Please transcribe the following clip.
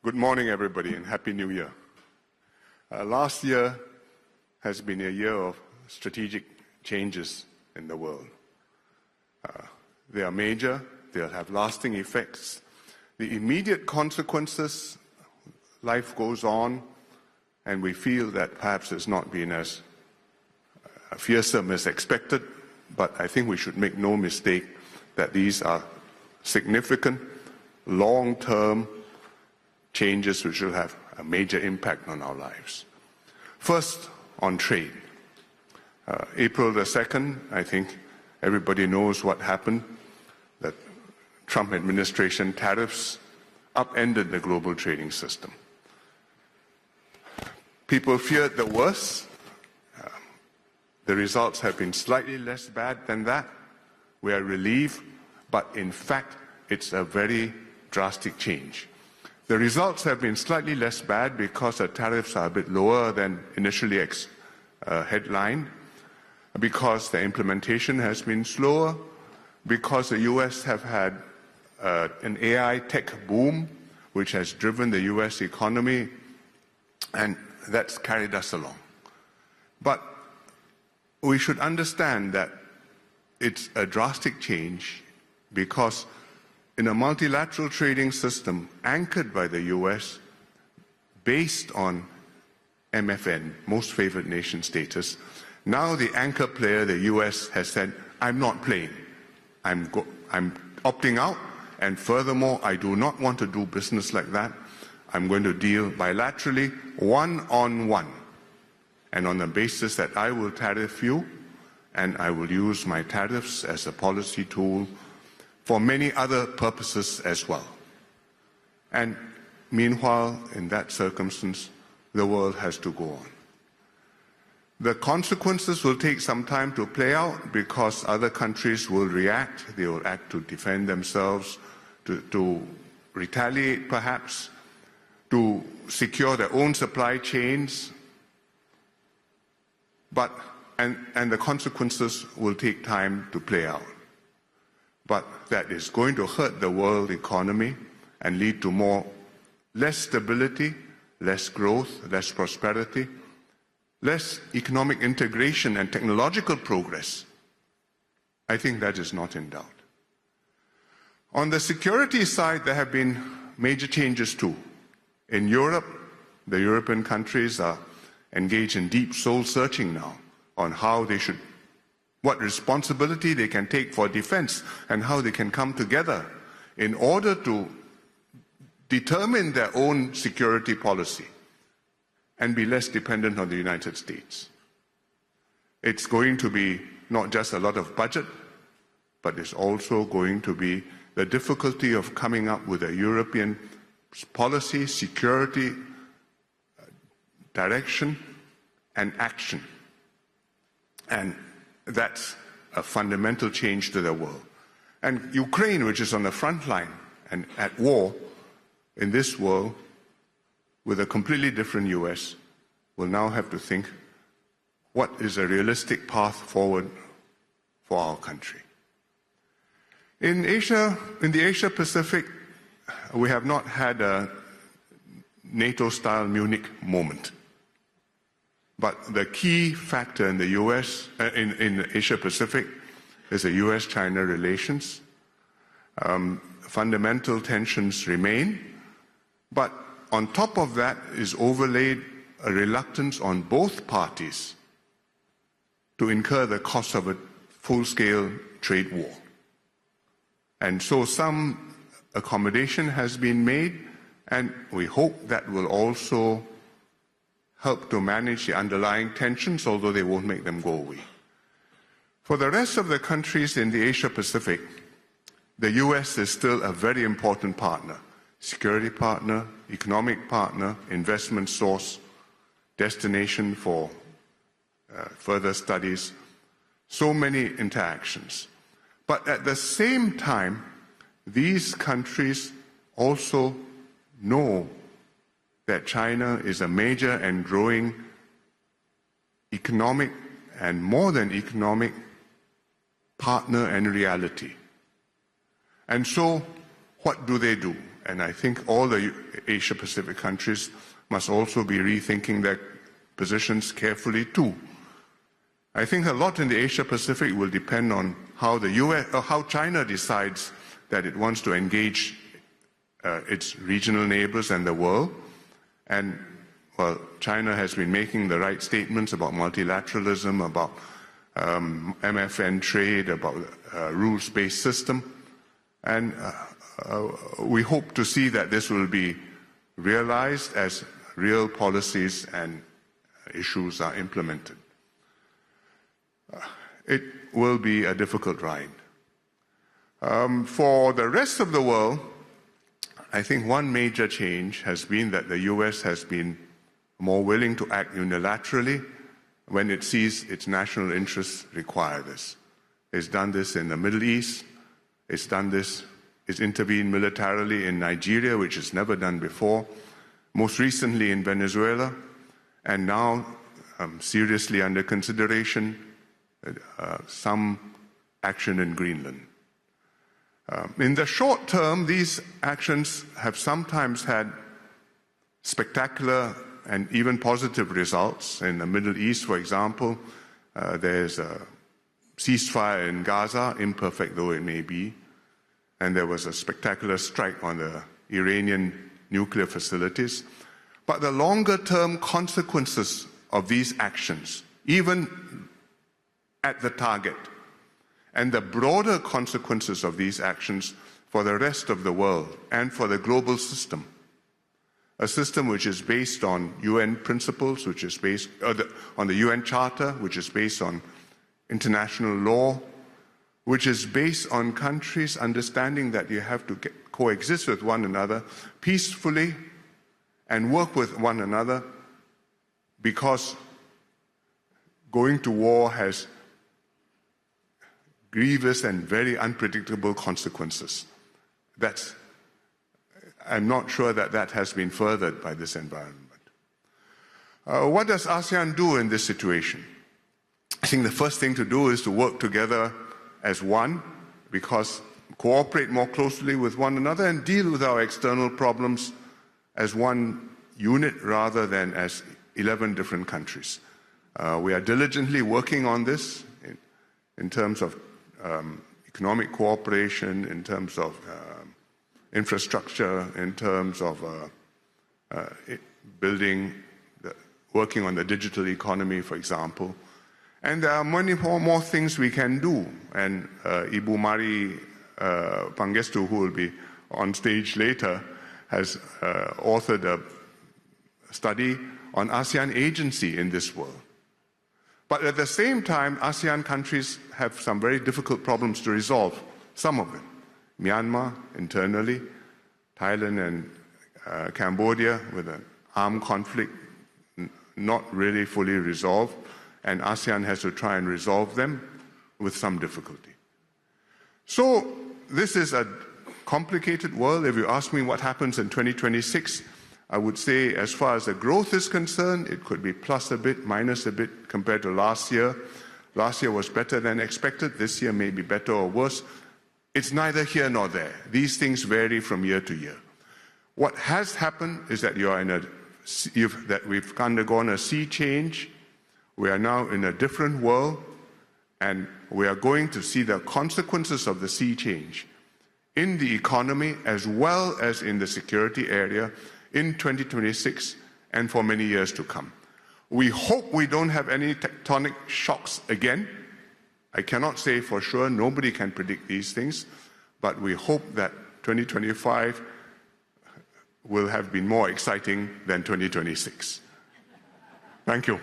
Good morning, everybody, and Happy New Year. Last year has been a year of strategic changes in the world. They are major, they'll have lasting effects. The immediate consequences, life goes on, and we feel that perhaps it's not been as fearsome as expected, but I think we should make no mistake that these are significant, long-term changes which will have a major impact on our lives. First, on trade. April the 2nd, I think everybody knows what happened. The Trump administration tariffs upended the global trading system. People feared the worst. The results have been slightly less bad than that. We are relieved, but in fact, it's a very drastic change. The results have been slightly less bad because the tariffs are a bit lower than initially headlined, because the implementation has been slower, because the US have had an AI tech boom, which has driven the US economy, and that's carried us along. But we should understand that it's a drastic change because in a multilateral trading system anchored by the US, based on MFN, most favored nation status, now the anchor player, the US, has said, I'm not playing. I'm opting out, and furthermore, I do not want to do business like that. I'm going to deal bilaterally, one-on-one, and on the basis that I will tariff you, and I will use my tariffs as a policy tool for many other purposes as well. And meanwhile, in that circumstance, the world has to go on. The consequences will take some time to play out because other countries will react. They will act to defend themselves, to retaliate perhaps, to secure their own supply chains. And the consequences will take time to play out. But that is going to hurt the world economy and lead to less stability, less growth, less prosperity, less economic integration and technological progress. I think that is not in doubt. On the security side, there have been major changes too. In Europe, the European countries are engaged in deep soul-searching now on what responsibility they can take for defense and how they can come together in order to determine their own security policy and be less dependent on the United States. It's going to be not just a lot of budget, but it's also going to be the difficulty of coming up with a European policy, security, direction, and action. And that's a fundamental change to the world. And Ukraine, which is on the front line and at war in this world with a completely different US, will now have to think, what is a realistic path forward for our country? In the Asia Pacific, we have not had a NATO-style Munich moment. But the key factor in the US, in Asia Pacific, is the US-China relations. Fundamental tensions remain, but on top of that is overlaid a reluctance on both parties to incur the cost of a full-scale trade war. And so some accommodation has been made, and we hope that will also help to manage the underlying tensions, although they won't make them go away. For the rest of the countries in the Asia Pacific, the US is still a very important partner, security partner, economic partner, investment source, destination for further studies, so many interactions. But at the same time, these countries also know that China is a major and growing economic and more than economic partner and reality. And so what do? And I think all the Asia-Pacific countries must also be rethinking their positions carefully too. I think a lot in the Asia-Pacific will depend on how the US or how China decides that it wants to engage its regional neighbors and the world. And well, China has been making the right statements about multilateralism, about MFN trade, about rules-based system. And we hope to see that this will be realized as real policies and issues are implemented. It will be a difficult ride. For the rest of the world, I think one major change has been that the US has been more willing to act unilaterally when it sees its national interests require this. It's done this in the Middle East. It's intervened militarily in Nigeria, which it's never done before, most recently in Venezuela, and now seriously under consideration some action in Greenland. In the short term, these actions have sometimes had spectacular and even positive results. In the Middle East, for example, there's a ceasefire in Gaza, imperfect though it may be, and there was a spectacular strike on the Iranian nuclear facilities. But the longer-term consequences of these actions, even at the target, and the broader consequences of these actions for the rest of the world and for the global system, a system which is based on UN principles, which is based on the UN Charter, which is based on international law, which is based on countries understanding that you have to coexist with one another peacefully and work with one another, because going to war has grievous and very unpredictable consequences. I'm not sure that that has been furthered by this environment. What does ASEAN do in this situation? I think the first thing to do is to work together as one, because cooperate more closely with one another and deal with our external problems as one unit rather than as 11 different countries. We are diligently working on this in terms of economic cooperation, in terms of infrastructure, in terms of working on the digital economy, for example. And there are many more things we can do. And Ibu Mari Pangestu, who will be on stage later, has authored a study on ASEAN agency in this world. But at the same time, ASEAN countries have some very difficult problems to resolve, some of them. Myanmar, internally, Thailand and Cambodia, with an armed conflict not really fully resolved, and ASEAN has to try and resolve them with some difficulty. So this is a complicated world. If you ask me what happens in 2026, I would say as far as the growth is concerned, it could be plus a bit, minus a bit compared to last year. Last year was better than expected. This year may be better or worse. It's neither here nor there. These things vary from year to year. What has happened is that we've undergone a sea change. We are now in a different world, and we are going to see the consequences of the sea change in the economy as well as in the security area in 2026 and for many years to come. We hope we don't have any tectonic shocks again. I cannot say for sure, nobody can predict these things, but we hope that 2025 will have been more exciting than 2026. Thank you.